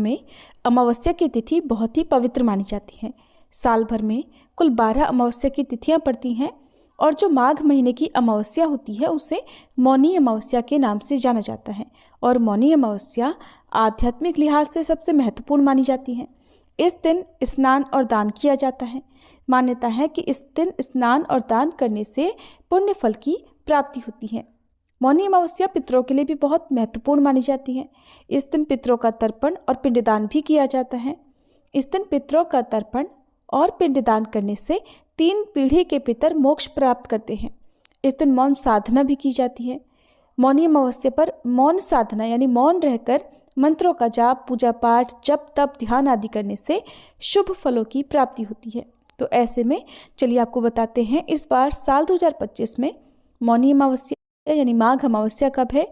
में अमावस्या की तिथि बहुत ही पवित्र मानी जाती है। साल भर में कुल 12 अमावस्या की तिथियां पड़ती हैं और जो माघ महीने की अमावस्या होती है उसे मौनी अमावस्या के नाम से जाना जाता है। और मौनी अमावस्या आध्यात्मिक लिहाज से सबसे महत्वपूर्ण मानी जाती है। इस दिन स्नान और दान किया जाता है। मान्यता है कि इस दिन स्नान और दान करने से पुण्य फल की प्राप्ति होती है। मौनी अमावस्या पितरों के लिए भी बहुत महत्वपूर्ण मानी जाती है। इस दिन पितरों का तर्पण और पिंडदान भी किया जाता है। इस दिन पितरों का तर्पण और पिंडदान करने से 3 पीढ़ी के पितर मोक्ष प्राप्त करते हैं। इस दिन मौन साधना भी की जाती है। मौनी अमावस्या पर मौन साधना यानी मौन रहकर मंत्रों का जाप, पूजा पाठ, जप तप, ध्यान आदि करने से शुभ फलों की प्राप्ति होती है। तो ऐसे में चलिए आपको बताते हैं इस बार साल 2025 में मौनी अमावस्या यानी माघ अमावस्या कब है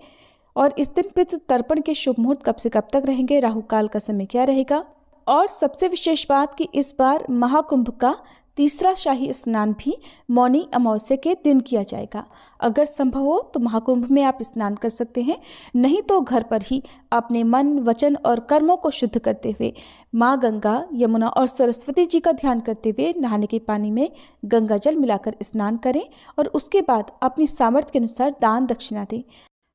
और इस दिन पितृ तर्पण के शुभ मुहूर्त कब से कब तक रहेंगे, राहु काल का समय क्या रहेगा। और सबसे विशेष बात कि इस बार महाकुंभ का तीसरा शाही स्नान भी मौनी अमावस्या के दिन किया जाएगा। अगर संभव हो तो महाकुंभ में आप स्नान कर सकते हैं, नहीं तो घर पर ही अपने मन, वचन और कर्मों को शुद्ध करते हुए माँ गंगा, यमुना और सरस्वती जी का ध्यान करते हुए नहाने के पानी में गंगा जल मिलाकर स्नान करें और उसके बाद अपनी सामर्थ्य के अनुसार दान दक्षिणा दें।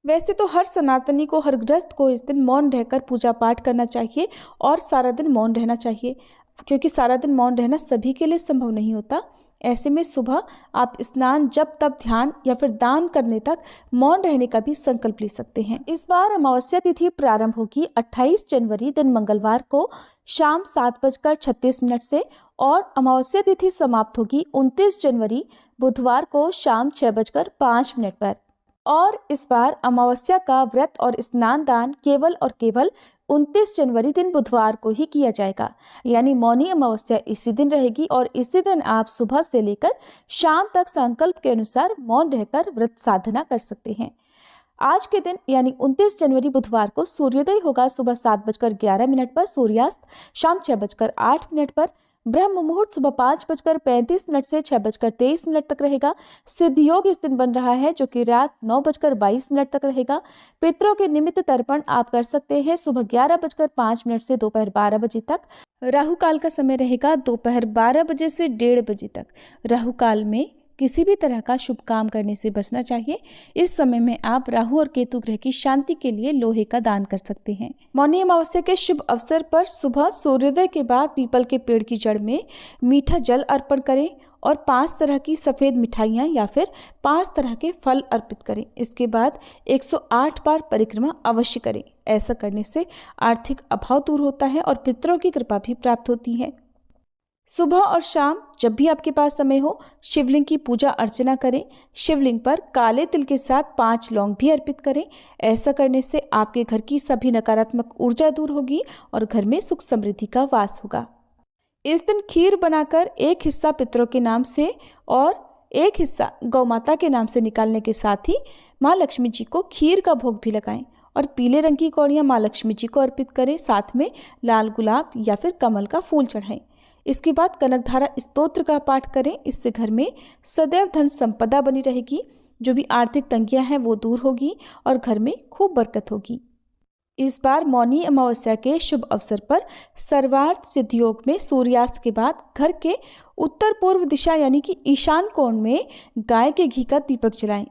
वैसे तो हर सनातनी को, हर गृहस्थ को इस दिन मौन रहकर पूजा पाठ करना चाहिए और सारा दिन मौन रहना चाहिए, क्योंकि सारा दिन मौन रहना सभी के लिए संभव नहीं होता। ऐसे में सुबह आप स्नान, जप तप, ध्यान या फिर दान करने तक मौन रहने का भी संकल्प ले सकते हैं। इस बार अमावस्या तिथि प्रारंभ होगी 28 जनवरी दिन मंगलवार को शाम 7:36 से और अमावस्या तिथि समाप्त होगी 29 जनवरी बुधवार को शाम 6:05 पर। और इस बार अमावस्या का व्रत और स्नान दान केवल और केवल 29 जनवरी दिन बुधवार को ही किया जाएगा, यानी मौनी अमावस्या इसी दिन रहेगी और इसी दिन आप सुबह से लेकर शाम तक संकल्प के अनुसार मौन रहकर व्रत साधना कर सकते हैं। आज के दिन यानी 29 जनवरी बुधवार को सूर्योदय होगा सुबह 7:11 पर, सूर्यास्त शाम 6:08 पर, ब्रह्म मुहूर्त सुबह 5:35 से 6:23 तक रहेगा। सिद्ध योग इस दिन बन रहा है जो कि रात 9:22 तक रहेगा। पितरों के निमित्त तर्पण आप कर सकते हैं सुबह 11:05 से दोपहर 12 बजे तक। राहु काल का समय रहेगा दोपहर 12 बजे से 1:30 बजे तक। राहु काल में किसी भी तरह का शुभ काम करने से बचना चाहिए। इस समय में आप राहु और केतु ग्रह की शांति के लिए लोहे का दान कर सकते हैं। मौनी अमावस्या के शुभ अवसर पर सुबह सूर्योदय के बाद पीपल के पेड़ की जड़ में मीठा जल अर्पण करें और 5 तरह की सफ़ेद मिठाइयाँ या फिर 5 तरह के फल अर्पित करें। इसके बाद 108 बार परिक्रमा अवश्य करें। ऐसा करने से आर्थिक अभाव दूर होता है और पितरों की कृपा भी प्राप्त होती है। सुबह और शाम जब भी आपके पास समय हो शिवलिंग की पूजा अर्चना करें। शिवलिंग पर काले तिल के साथ 5 लौंग भी अर्पित करें। ऐसा करने से आपके घर की सभी नकारात्मक ऊर्जा दूर होगी और घर में सुख समृद्धि का वास होगा। इस दिन खीर बनाकर एक हिस्सा पितरों के नाम से और एक हिस्सा गौ माता के नाम से निकालने के साथ ही माँ लक्ष्मी जी को खीर का भोग भी लगाएं और पीले रंग की कौड़ियाँ माँ लक्ष्मी जी को अर्पित करें। साथ में लाल गुलाब या फिर कमल का फूल चढ़ाएं। इसके बाद कनकधारा स्तोत्र का पाठ करें। इससे घर में सदैव धन संपदा बनी रहेगी। जो भी आर्थिक तंगियां हैं वो दूर होगी और घर में खूब बरकत होगी। इस बार मौनी अमावस्या के शुभ अवसर पर सर्वार्थ सिद्ध योग में सूर्यास्त के बाद घर के उत्तर पूर्व दिशा यानी कि ईशान कोण में गाय के घी का दीपक जलाएं